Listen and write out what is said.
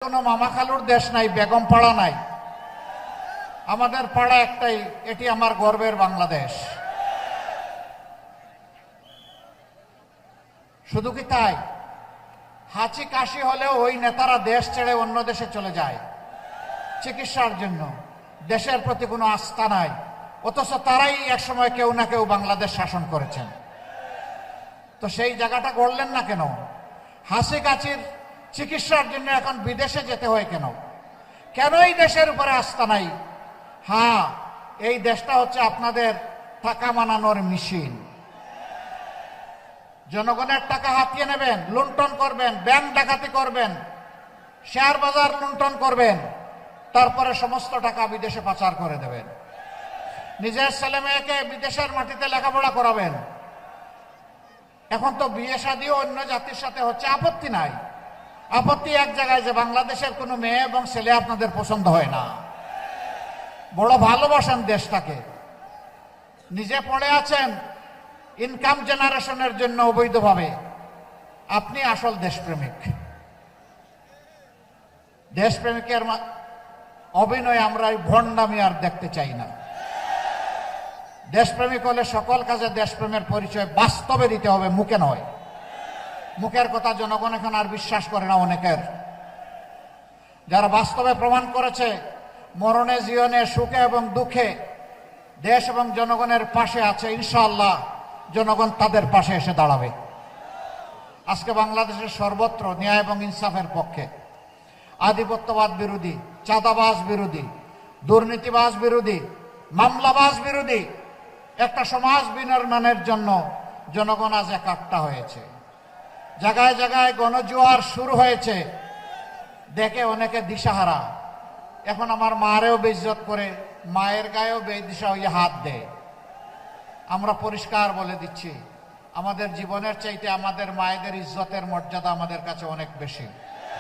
কোনো মামা খালুর দেশ নাই, বেগম পাড়া নাই, আমাদের পাড়া একটাই, এটি আমার গর্বের বাংলাদেশ। শুধু কি তাই, হাঁচি কাশি হলেও ওই নেতারা দেশ ছেড়ে অন্য দেশে চলে যায় চিকিৎসার জন্য। দেশের প্রতি কোনো আস্থা নাই, অথচ তারাই একসময় কেউ না কেউ বাংলাদেশ শাসন করেছেন। তো সেই জায়গাটা গড়লেন না কেন? হাসি কাশির চিকিৎসার জন্য এখন বিদেশে যেতে হয় কেন? কেন এই দেশের উপরে আস্থা নাই? হ্যাঁ, এই দেশটা হচ্ছে আপনাদের টাকা বানানোর মেশিন। জনগণের টাকা হাতিয়ে নেবেন, লুণ্ঠন করবেন, ব্যাংক ডাকাতি করবেন, শেয়ার বাজার লুণ্ঠন করবেন, তারপরে সমস্ত টাকা বিদেশে পাচার করে দেবেন। নিজের ছেলে মেয়েকে বিদেশের মাটিতে লেখাপড়া করাবেন। এখন তো বিয়ে শাদীও অন্য জাতির সাথে হচ্ছে, আপত্তি নাই। আপত্তি এক জায়গায়, যে বাংলাদেশের কোনো মেয়ে এবং ছেলে আপনাদের পছন্দ হয় না। বড় ভালোবাসেন দেশটাকে, নিজে পড়ে আছেন ইনকাম জেনারেশনের জন্য অবৈধভাবে। আপনি আসল দেশপ্রেমিক। দেশপ্রেমিকের অভিনয় আমরা এই ভণ্ডামি আর দেখতে চাই না। দেশপ্রেমিক হলে সকল কাজে দেশপ্রেমের পরিচয় বাস্তবে দিতে হবে, মুখে নয়। মুখের কথা জনগণ এখন আর বিশ্বাস করে না অনেকের। যারা বাস্তবে প্রমাণ করেছে মরণে জীবনে সুখে এবং দুঃখে দেশ এবং জনগণের পাশে আছে, ইনশাআল্লাহ জনগণ তাদের পাশে এসে দাঁড়াবে। আজকে বাংলাদেশের সর্বত্র ন্যায় এবং ইনসাফের পক্ষে, আধিপত্যবাদ বিরোধী, চাঁদাবাজ বিরোধী, দুর্নীতিবাজ বিরোধী, মামলাবাজ বিরোধী একটা সমাজ বিনির্মাণের জন্য জনগণ আজ একাট্টা হয়েছে। জায়গায় জায়গায় গণজোয়ার শুরু হয়েছে, দেখে অনেকে দিশাহারা। এখন আমার মারেও বেইজ্জত করে, মায়ের গায়েও বেদিশা হয়ে হাত দেয়। আমরা পরিষ্কার বলে দিচ্ছি, আমাদের জীবনের চাইতে আমাদের মায়েদের ইজ্জতের মর্যাদা আমাদের কাছে অনেক বেশি।